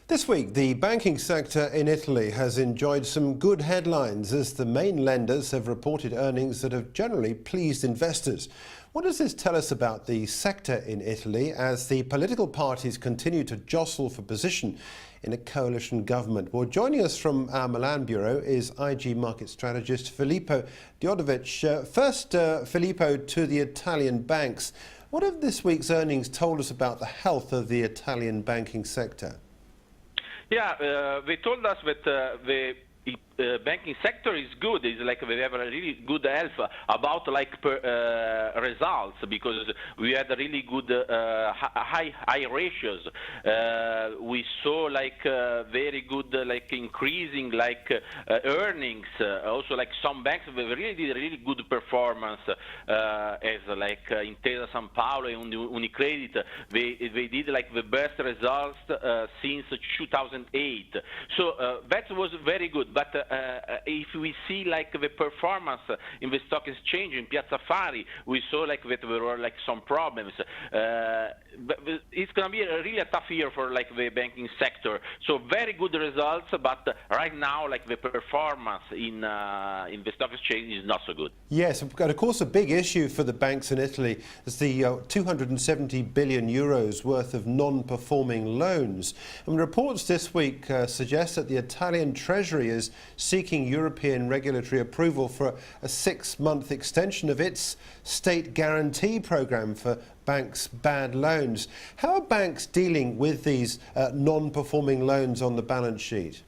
This week, the banking sector in Italy has enjoyed some good headlines as the main lenders have reported earnings that have generally pleased investors. What does this tell us about the sector in Italy as the political parties continue to jostle for position in a coalition government? Well, joining us from our Milan bureau is IG market strategist Filippo Djordjevic. First, Filippo, to the Italian banks. What have this week's earnings told us about the health of the Italian banking sector? Yeah, they told us that the banking sector is good. It's like we have a really good health about results because we had really good high ratios. We saw very good increasing earnings. Also some banks we really did a really good performance as Intesa Sanpaolo and Unicredit. They did the best results since 2008. So that was very good. But if we see the performance in the stock exchange in Piazza Affari, we saw that there were some problems. But it's going to be really a tough year for the banking sector. So very good results, but right now the performance in the stock exchange is not so good. Yes, and of course a big issue for the banks in Italy is the 270 billion euros worth of non-performing loans. And reports this week suggest that the Italian Treasury is seeking European regulatory approval for a 6-month extension of its state guarantee program for banks' bad loans. How are banks dealing with these non-performing loans on the balance sheet?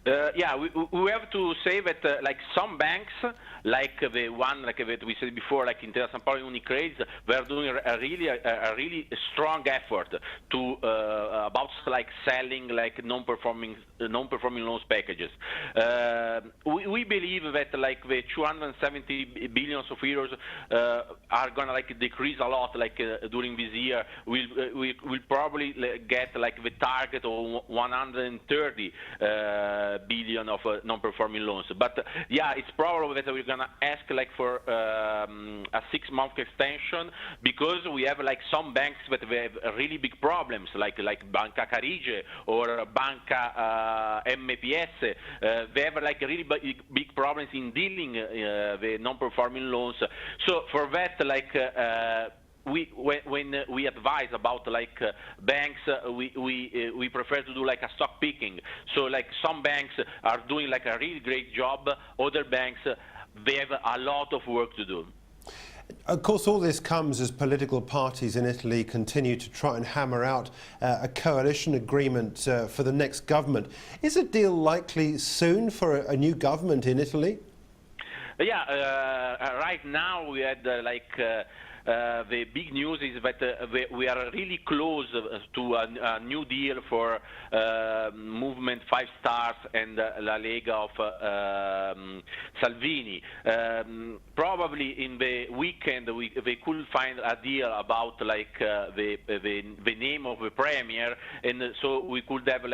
Yeah, we have to say that some banks, the one that we said before, Intesa Sanpaolo and Unicredit, they are doing a really strong effort to about selling non-performing loans packages. We believe that the 270 billion of euros are gonna decrease a lot during this year. We'll probably get the target of 130 billion of non-performing loans. But yeah, it's probable that we're gonna ask for a 6-month extension because we have some banks that have really big problems, like Banca Carige or Banca MPS. They have really big problems in dealing the non-performing loans. So for that, when we advise about banks, we prefer to do a stock picking. So some banks are doing a really great job. Other banks, they have a lot of work to do. Of course, all this comes as political parties in Italy continue to try and hammer out a coalition agreement for the next government. Is a deal likely soon for a new government in Italy? Yeah, right now we had the big news is that we are really close to a new deal for Movement 5 Stars and La Lega of Salvini. Probably in the weekend they could find a deal about the name of the premier, and so we could have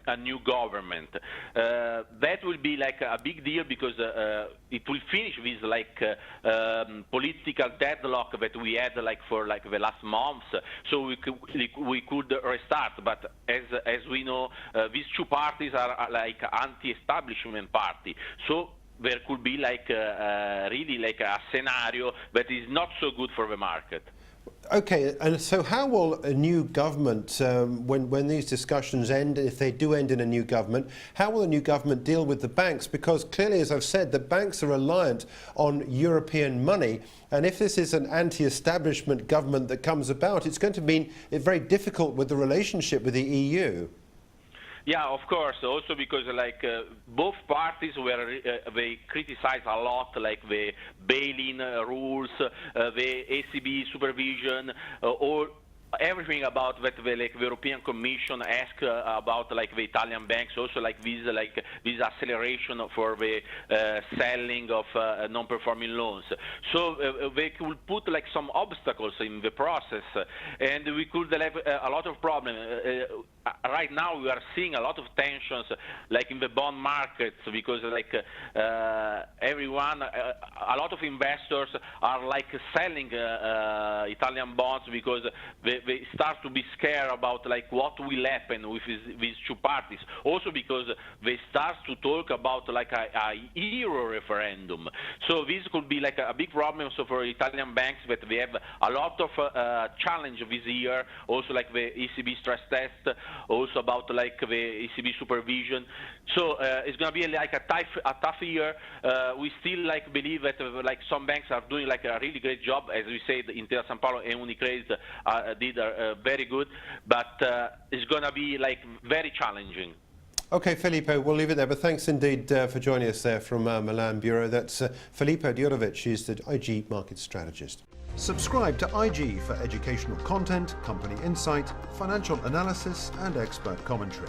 a new government. That will be a big deal because it will finish this political deadlock that we had for the last months, so we could restart. But as we know, these two parties are anti-establishment party, so there could be really a scenario that is not so good for the market. Okay, and so how will a new government, when these discussions end, if they do end in a new government, how will a new government deal with the banks? Because clearly, as I've said, the banks are reliant on European money, and if this is an anti-establishment government that comes about, it's going to mean it's very difficult with the relationship with the EU. Yeah, of course. Also because both parties they criticize a lot the bail-in rules, the ECB supervision, or everything about that the European Commission asked about the Italian banks, also this acceleration for the selling of non-performing loans. So they could put some obstacles in the process, and we could have a lot of problems. Right now we are seeing a lot of tensions in the bond markets because everyone, a lot of investors are selling Italian bonds because the they start to be scared about like what will happen with these two parties. Also because they start to talk about like a euro referendum. So this could be like a big problem also for Italian banks, that they have a lot of challenge this year. Also like the ECB stress test, also about like the ECB supervision. So it's going to be like a tough year. We still like believe that like some banks are doing like a really great job, as we said. Intesa Sanpaolo and UniCredit did very good, but it's going to be like very challenging. Okay, Filippo, we'll leave it there, but thanks indeed for joining us there from Milan Bureau. That's Filippo Diorovic, he's the IG market strategist. Subscribe to IG for educational content, company insight, financial analysis and expert commentary.